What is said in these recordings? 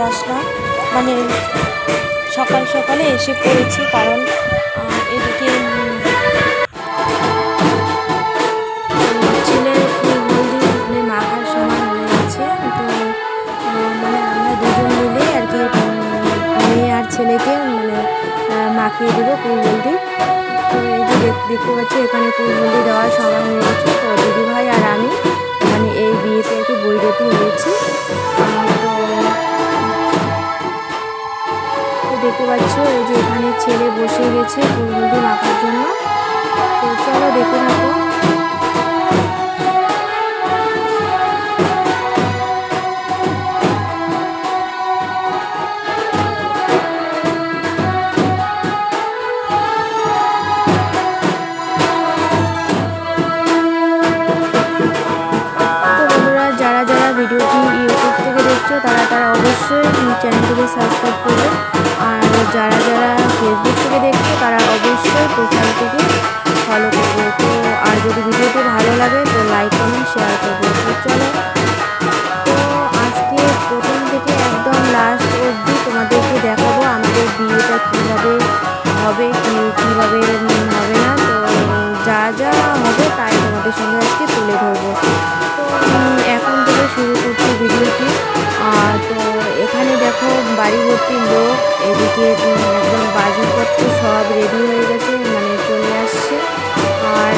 আসলাম, মানে সকাল সকালে এসে পড়েছি, কারণ এদিকে ছেলের ফুল হলদি মানে মাখার সময় হয়ে গেছে। তো মানে আমরা দুজন মিলে আর কি মেয়ে আর ছেলেকে মানে মাখিয়ে দেবো ফুল হলদি। তো এই যে দেখতে পাচ্ছি এখানে ফুল হলদি দেওয়ার সময় হয়ে গেছে। তো দিদিভাই আর আমি মানে এই বিয়েতে আর কি বৈরতী হয়েছি। তো দেখতে পাচ্ছ এই যে এখানে ছেলে বসে গেছে ফুল হলদি মাখার জন্য। তো চলো দেখতে থাকো। যারা যারা ভিডিওটি ইউটিউব থেকে দেখছো তারা অবশ্যই চ্যানেলটিকে সাবস্ক্রাইব করবে, আর যারা যারা ফেসবুক থেকে দেখছো তারা অবশ্যই প্রোফাইলটিকে ফলো করবে। তো আর যদি ভিডিওটি ভালো লাগে তো লাইক কমেন্ট শেয়ার করবে। তো চলো, তো আজকে প্রথম থেকে একদম লাস্ট অবধি তোমাদেরকে দেখাবো আমাদের বিয়েটা কীভাবে হবে, কীভাবে হবে না। তো যা যা হবে তাই তোমাদের সঙ্গে আজকে তুলে ধরবো। তো এখন থেকে শুরু করছি ভিডিওটি। তো এখানে দেখো বাড়ি ভর্তি লোক, এদিকে একদম বাজিপত্র সব রেডি হয়ে গেছে, মানে চলে আসছে। আর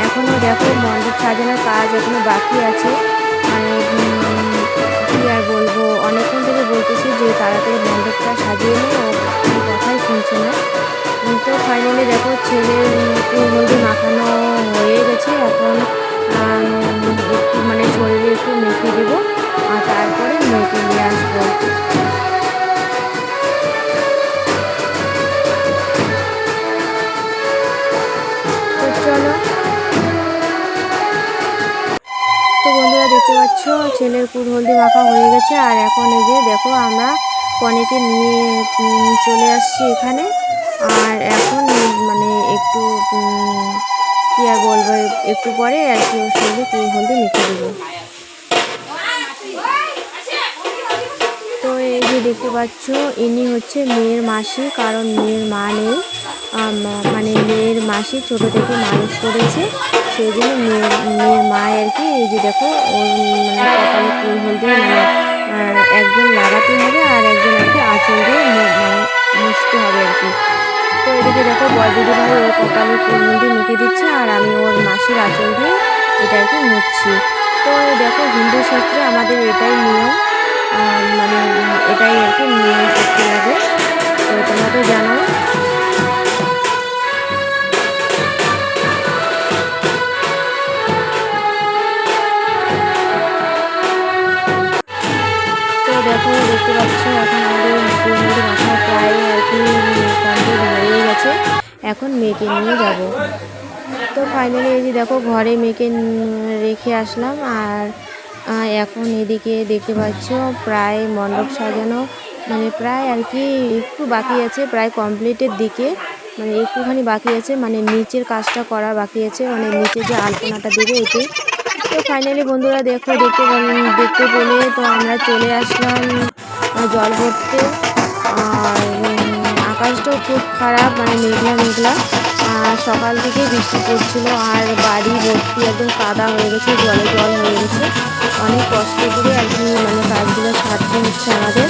এখনও দেখো মণ্ডপ সাজানোর কাজ এখনও বাকি আছে। মানে কী আর বলবো, অনেকক্ষণ থেকে বলতেছি যে তাড়াতাড়ি মণ্ডপটা সাজিয়ে নিই, ও কথাই শুনছে না। তো ফাইনালি দেখো ছেলের ফুল হলদি মাখানো হয়ে গেছে। এখন একটু মানে শরীরে একটু মেখে দেবো, আর তারপরে মেয়েকে নিয়ে আসবো। তো চলো, তো বন্ধুরা দেখতে পাচ্ছ ছেলের ফুল হলদি মাখা হয়ে গেছে। আর এখন এই যে দেখো আমরা কনেকে নিয়ে চলে আসছি এখানে। আর এখন মানে একটু কী আর বলবো, একটু পরে আর কি ওর সঙ্গে ফুল হলদি মেখে দেবো। তো এই যে দেখতে পাচ্ছ ইনি হচ্ছে মেয়ের মাসি, কারণ মেয়ের মা নেই, মানে মেয়ের মাসি ছোটো থেকে মানুষ করেছে, সেই জন্য মেয়ের মা আর কি। এই যে দেখো ওর মানে কপালে ফুল হলদি মানে একজন লাগাতে হবে আর একজন আর কি আঁচল দিয়ে মানে মুছতে হবে আর কি। তো এদিকে দেখো বড়দিদি ভাই ওর কপালে ফুল হলদি মেখে দিচ্ছে, আর আমি ওর মাসির আঁচল দিয়ে এটা আর কি মুছছি। তো দেখো হিন্দু শাস্ত্রে আমাদের এটাই নিয়ম, মানে এটাই আর কি নিয়ম করতে লাগে। তো তোমরা তো জানো। তো দেখো দেখতে পাচ্ছ এখন আমাদের ফুল হলদি মাখা প্রায় আর কি কমপ্লিট হয়ে গেছে। এখন মেয়েকে নিয়ে যাব। তো ফাইনালি এই যে দেখো ঘরে মেয়েকে রেখে আসলাম। আর এখন এদিকে দেখতে পাচ্ছ প্রায় মণ্ডপ সাজানো মানে প্রায় আর কি একটু বাকি আছে, প্রায় কমপ্লিটের দিকে, মানে একটুখানি বাকি আছে, মানে নিচের কাজটা করা বাকি আছে, মানে নিচে যে আলপনাটা দেবে এটাই। তো ফাইনালি বন্ধুরা দেখো দেখতে পেলে তো আমরা চলে আসলাম জল ভরতে। আর আকাশটাও খুব খারাপ, মানে মেঘলা মেঘলা, সকাল থেকে বৃষ্টি পড়ছিল, আর বাড়ি ভর্তি একদম কাদা হয়ে গেছে, জলে জল হয়ে গেছে। অনেক কষ্ট করে আর কি মানে কাজগুলো সারতে হচ্ছে আমাদের।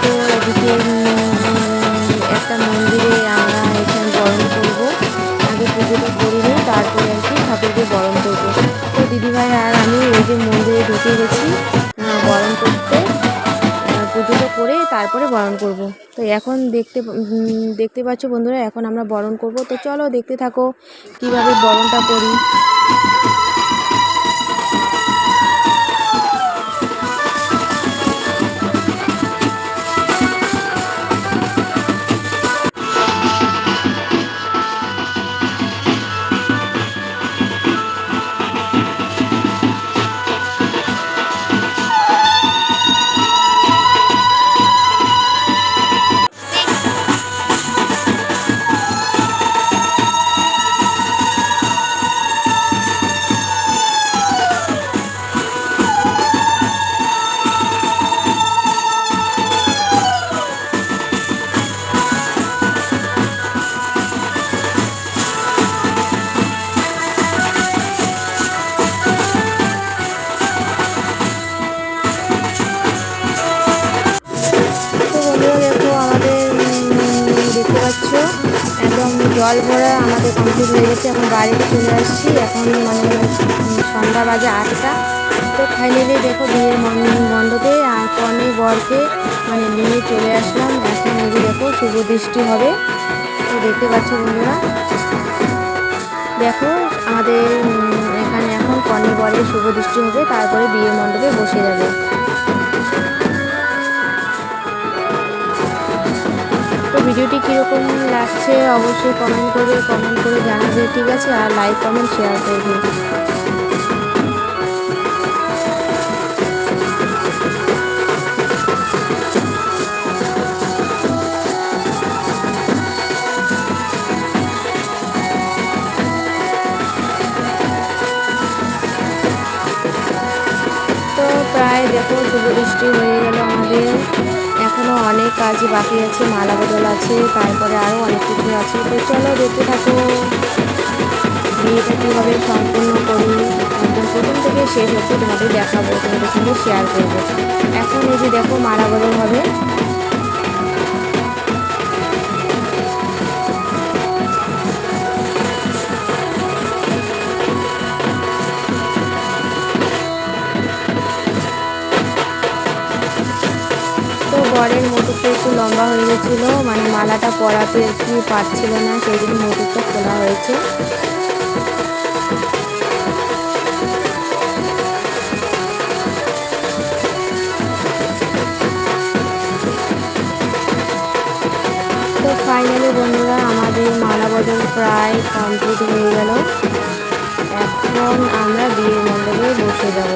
তো এদিকে একটা মন্দিরে আমরা এখানে বরণ করবো, আগে পুজোটা করে নিই, তারপরে আর কি ঠাকুরকে বরণ করবো। তো দিদিভাই আর আমি এই যে মন্দিরে ঢুকে গেছি বরণ করতে, পুজোটা করে তারপরে বরণ করব। তো এখন দেখতে পাচ্ছ বন্ধুরা এখন আমরা বরণ করব। তো চলো দেখতে থাকো কিভাবে বরণটা করি। জল ভরা আমাদের কমপ্লিট হয়ে গেছে। এখন বাড়িতে চলে আসছি। এখন মানে সন্ধ্যা বাজে 8টা। তো ফাইনালি দেখো বিয়ের মণ্ডপে আর কনে বরকে মানে নিয়ে চলে আসলাম। এখন এই যে দেখো শুভ দৃষ্টি হবে। তো দেখতে পাচ্ছ বন্ধুরা, দেখো আমাদের এখানে এখন কনে বরের শুভ দৃষ্টি হবে, তারপরে বিয়ের মণ্ডপে বসে যাবে। তো ভিডিওটি কীরকম লাগছে অবশ্যই কমেন্ট করে জানাবে, ঠিক আছে? আর লাইক কমেন্ট শেয়ার করবে। তো প্রায় দেখো শুভ দৃষ্টি হয়ে গেল আমাদের। এখনও অনেক কাজ বাকি আছে, মালা বদল আছে, তারপরে আরও অনেক কিছু আছে। তো চলো দেখতে থাকো বিয়েটা কীভাবে সম্পূর্ণ করি, একদম প্রথম থেকে শেষ হচ্ছে তোমাদের দেখাবো, তোমাদের সঙ্গে শেয়ার করবো। এখন এই যে দেখো মালা বদল হবে। তো বরের মুকুটটা একটু লম্বা হয়ে গেছিলো, মানে মালাটা পরাতে একটু পারছিল না, সেই জন্য মুকুটটা খোলা হয়েছে। তো ফাইনালি বন্ধুরা আমাদের মালা বদল প্রায় কমপ্লিট হয়ে গেল। এখন আমরা বিয়ের মণ্ডপে বসে যাব।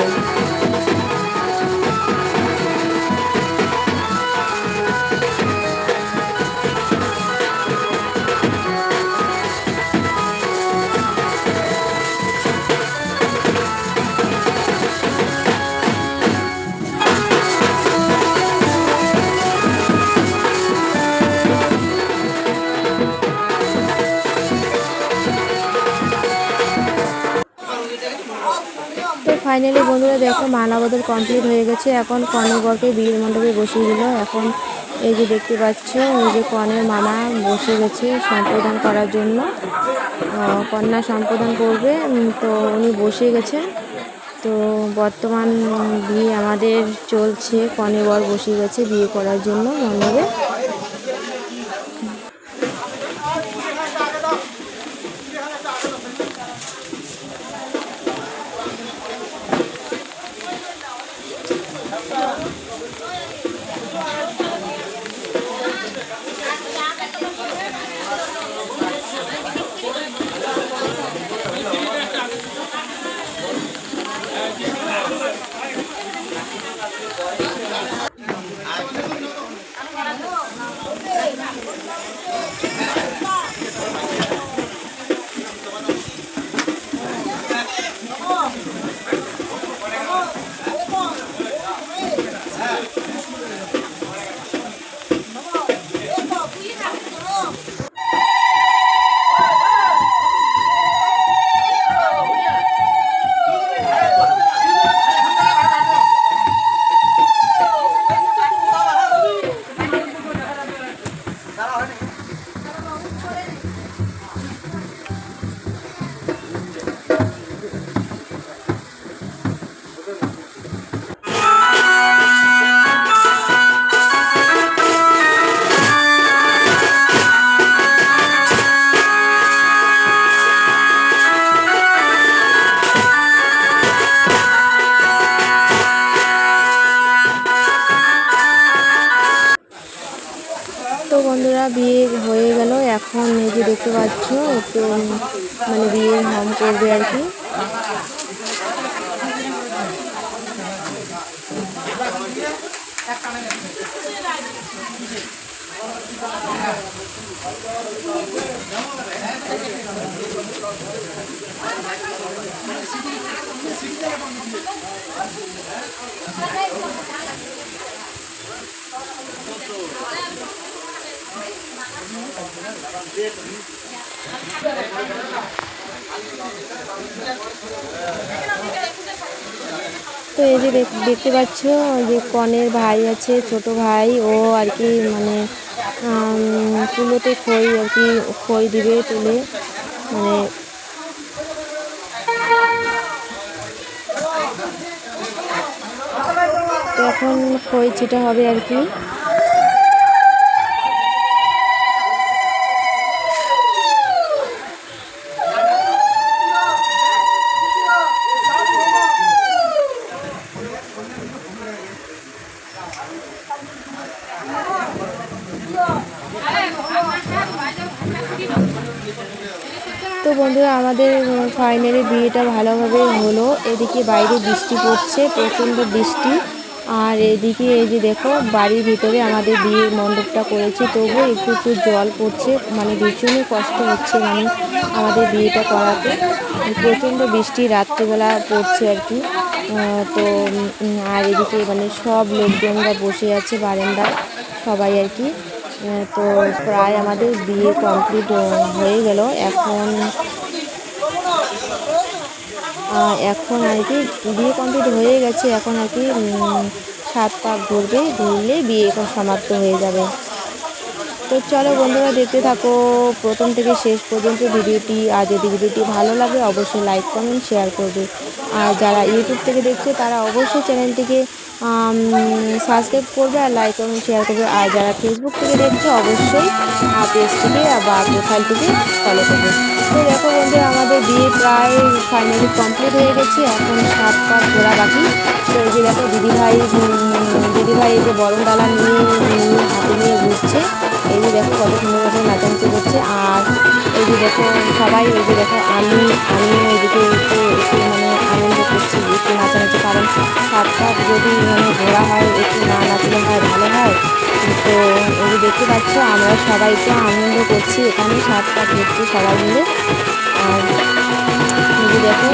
তো ফাইনালি বন্ধুরা দেখো মালা বদল কমপ্লিট হয়ে গেছে। এখন কনে বরকে বিয়ের মণ্ডপে বসিয়ে দিল। এখন এই যে দেখতে পাচ্ছ এই যে কনের মামা বসে গেছে সম্প্রদান করার জন্য, কন্যা সম্প্রদান করবে। তো উনি বসে গেছেন। তো বর্তমান বিয়ে আমাদের চলছে, কনে বর বসে গেছে বিয়ে করার জন্য মণ্ডপে। তো বন্ধুরা বিয়ে হয়ে গেল। এখন এই যে দেখতে পাচ্ছ একটু মানে বিয়ের হোম করবে আর কি। তো এই যে দেখতে পাচ্ছ যে কনের ভাই আছে, ছোট ভাই, ও আর কি মানে তুলোতে খই আর কি খই দিবে তুলে, মানে তো এখন খই ছিটা হবে আর কি। তো বন্ধুরা আমাদের ফাইনালি বিয়েটা ভালোভাবে হলো। এদিকে বাইরে বৃষ্টি পড়ছে, প্রচণ্ড বৃষ্টি। আর এদিকে এই যে দেখো বাড়ির ভিতরে আমাদের বিয়ের মণ্ডপটা করেছে, তবুও একটু একটু জল পড়ছে, মানে ভীষণই কষ্ট হচ্ছে মানে আমাদের বিয়েটা করাতে। প্রচণ্ড বৃষ্টি রাত্রিবেলা পড়ছে আর কি। তো আর এদিকে মানে সব লোকজনরা বসে আছে বারান্দায় সবাই আর কি। তো প্রায় আমাদের বিয়ে কমপ্লিট হয়ে গেল। এখন আর কি বিয়ে কমপ্লিট হয়ে গেছে, এখন আর কি 7 পাক ঘুরলে বিয়ে সমাপ্ত হয়ে যাবে। তো চলো বন্ধুরা দেখতে থাকো প্রথম থেকে শেষ পর্যন্ত ভিডিওটি। আর যদি ভিডিওটি ভালো লাগে অবশ্যই লাইক কমেন্ট শেয়ার করবে। আর যারা ইউটিউব থেকে দেখছে তারা অবশ্যই চ্যানেলটিকে সাবস্ক্রাইব করবে আর লাইক কমেন্ট শেয়ার করবে। আর যারা ফেসবুক থেকে দেখছে অবশ্যই পেজটিকে বা প্রোফাইলটিকে ফলো করবে। তো দেখো বন্ধুরা আমাদের বিয়ে প্রায় ফাইনালি কমপ্লিট হয়ে গেছে, এখন 7 পাক ঘোরা বাকি। তো এই যে দেখো দিদিভাই এই যে বরণ ডালা নিয়ে হাতে নিয়ে ঘুরছে। এই যে দেখো কত সুন্দরভাবে নাচানাচি করছে। আর এই যে দেখো সবাই, এই যে দেখো আমিও এদিকে একটু মানে আনন্দ করছি, একটু নাচানাচি, কারণ 7 পাক যদি মানে ঘোরা হয় একটু না নাচলে হয় ভালো হয়। তো এই যে দেখতে পাচ্ছ আমরা সবাই একটু আনন্দ করছি, এখানে 7 পাক ঘুরছি সবাই মিলে। আর এই যে দেখো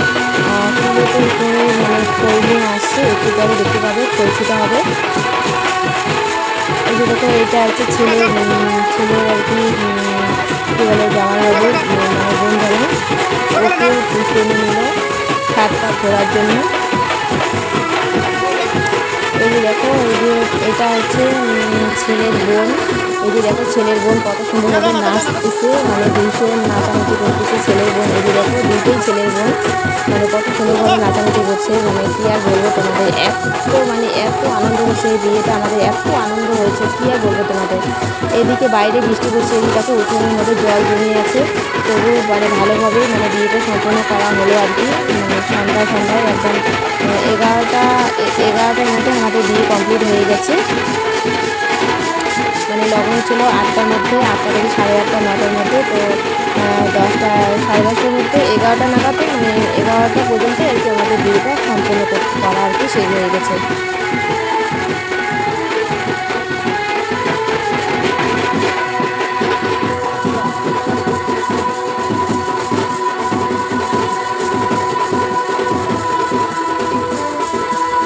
পুরোতে করে মানে খই নিয়ে আসছে, একটু পরে দেখতে পাবে খই ছিটা হবে। এই যে দেখো এটা আর কি ছেলের আর কি কী বলে জামাই হবে, মানে বোন জামাই, ওকেও টেনে নিল 7 পাক ঘোরার জন্য। এই যে দেখো এই যে এটা হচ্ছে ছেলের বোন। এই যে দেখো ছেলের বোন কত সুন্দরভাবে নাচতেছে, মানে ভীষণ নাচানাচি করতেছে ছেলের বোন। এই যে দেখো দুটোই ছেলের বোন, মানে কত সুন্দরভাবে নাচানাচি করছে, মানে কী আর বলবো তোমাদের, এত আনন্দ হচ্ছে এই বিয়েটা, আমাদের এত আনন্দ হয়েছে কী আর বলবো তোমাদের। এদিকে বাইরে বৃষ্টি পড়ছে, এই দেখো উঠোনের মধ্যে জল জমে আছে, তবু মানে ভালোভাবেই মানে বিয়েটা সম্পন্ন করা হলো আর কি। মানে সন্ধ্যায় একদম 11টার মধ্যে আমাদের বিয়ে কমপ্লিট হয়ে গেছে। মানে লগ্ন ছিল 8টার মধ্যে, 8টা থেকে 8:30 9টার মধ্যে। তো 10টা 10:30টার মধ্যে 11টা নাগাদ, মানে 11টা পর্যন্ত আর কি আমাদের বিয়েটা সম্পূর্ণ করা আর কি শেষ হয়ে গেছে।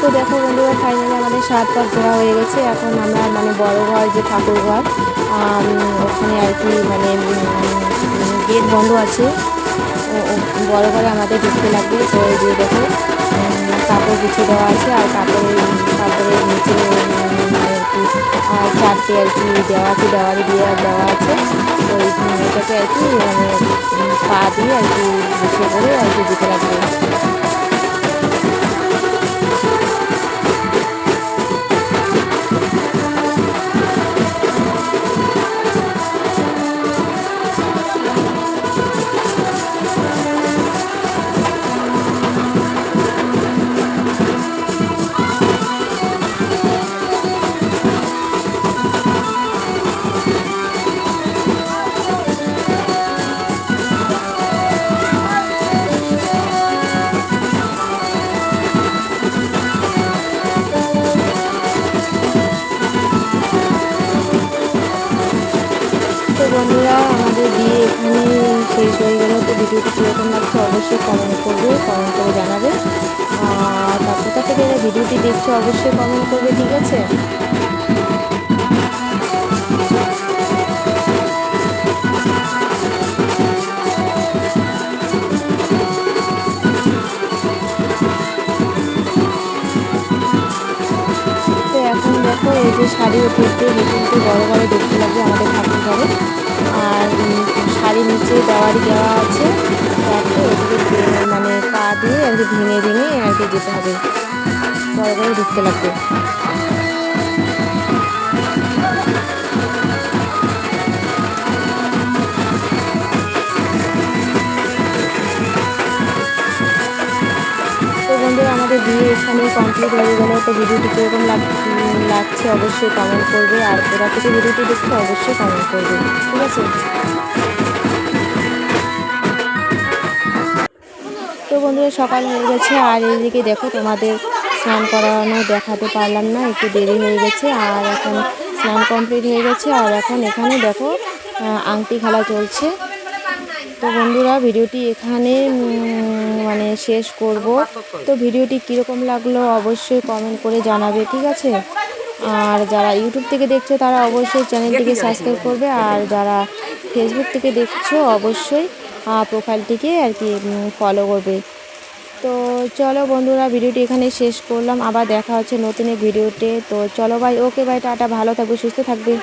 তো দেখো বন্ধুরা ফাইনালি আমাদের 7 পাক ঘোরা হয়ে গেছে। এখন আমরা মানে বড় ঘর যে ঠাকুর ঘর, ওখানে আর কি মানে গেট বন্ধ আছে, বড় ঘরে আমাদের ঢুকতে লাগবে। তো এই যে দেখো কাপড় গুছিয়ে দেওয়া আছে, আর কাপড়ের নিচে আর কি 4টে আর কি দেওয়ারি দিয়ে দেওয়া আছে। তো এটাকে আর কি মানে পা দিয়ে আর কি বসে করে আর কি দিতে লাগবে। বন্ধুরা আমাদের বিয়ে এখানে শেষ হয়ে গেল। তো ভিডিওটি কীরকম লাগছে অবশ্যই কমেন্ট করে জানাবে। আর কোথা থেকে ভিডিওটি দেখছো অবশ্যই কমেন্ট করবে, ঠিক আছে। যে শাড়ি ওঠে হেঁটে হেঁটে বড় বড় দেখতে লাগবে আমাদের ঠাকুর ঘরে। আর শাড়ি নিচে দেওয়া আছে, তারপরে ওদিকে মানে পা দিয়ে আর কি ভেঙে ভেঙে আর কি যেতে হবে, বড় বড় দেখতে লাগবে। তো বন্ধুরা আমাদের বিয়ে এখানে কমপ্লিট হয়ে গেল। তো ভিডিওটি কীরকম লাগছে অবশ্যই কমেন্ট করবে, আর কোথা থেকে ভিডিওটি দেখতে অবশ্যই কমেন্ট করবে, ঠিক আছে। তো বন্ধুরা সকাল হয়ে গেছে, আর এইদিকে দেখো তোমাদের স্নান করানো দেখাতে পারলাম না, একটু দেরি হয়ে গেছে। আর এখন স্নান কমপ্লিট হয়ে গেছে, আর এখন এখানে দেখো আংটি খেলা চলছে। তো বন্ধুরা ভিডিওটি এখানে মানে শেষ করব। তো ভিডিওটি কীরকম লাগলো অবশ্যই কমেন্ট করে জানাবে, ঠিক আছে। আর যারা ইউটিউব থেকে দেখছো তারা অবশ্যই চ্যানেলটিকে সাবস্ক্রাইব করবে, আর যারা ফেসবুক থেকে দেখছো অবশ্যই প্রোফাইলটিকে আর কি ফলো করবে। তো চলো বন্ধুরা ভিডিওটি এখানে শেষ করলাম, আবার দেখা হচ্ছে নতুন এক ভিডিওতে। তো চলো ভাই, ওকে ভাই, টাটা, ভালো থাকবে, সুস্থ থাকবে।